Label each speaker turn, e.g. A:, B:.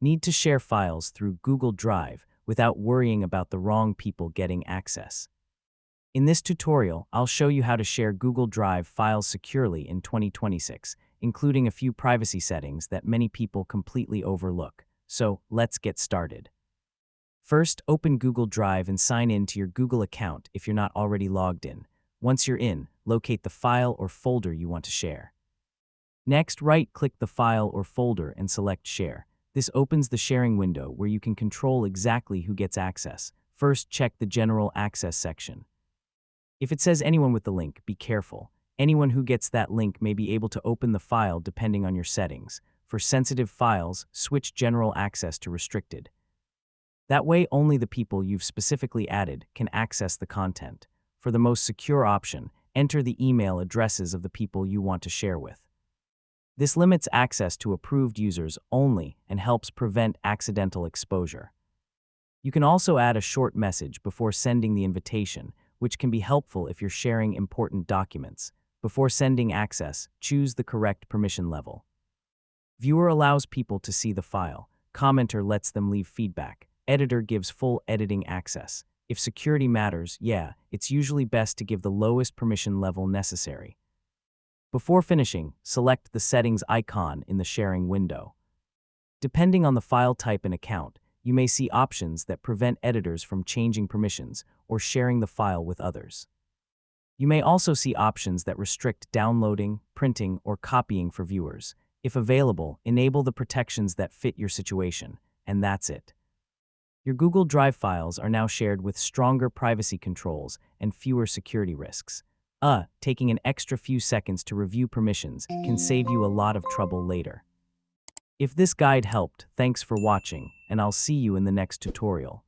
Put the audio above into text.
A: Need to share files through Google Drive without worrying about the wrong people getting access. In this tutorial, I'll show you how to share Google Drive files securely in 2026, including a few privacy settings that many people completely overlook. So, let's get started. First, open Google Drive and sign in to your Google account if you're not already logged in. Once you're in, locate the file or folder you want to share. Next, right-click the file or folder and select Share. This opens the sharing window where you can control exactly who gets access. First, check the General Access section. If it says anyone with the link, be careful. Anyone who gets that link may be able to open the file depending on your settings. For sensitive files, switch General Access to Restricted. That way, only the people you've specifically added can access the content. For the most secure option, enter the email addresses of the people you want to share with. This limits access to approved users only and helps prevent accidental exposure. You can also add a short message before sending the invitation, which can be helpful if you're sharing important documents. Before sending access, choose the correct permission level. Viewer allows people to see the file. Commenter lets them leave feedback. Editor gives full editing access. If security matters, it's usually best to give the lowest permission level necessary. Before finishing, select the settings icon in the sharing window. Depending on the file type and account, you may see options that prevent editors from changing permissions or sharing the file with others. You may also see options that restrict downloading, printing, or copying for viewers. If available, enable the protections that fit your situation, and that's it. Your Google Drive files are now shared with stronger privacy controls and fewer security risks. Taking an extra few seconds to review permissions can save you a lot of trouble later. If this guide helped, thanks for watching, and I'll see you in the next tutorial.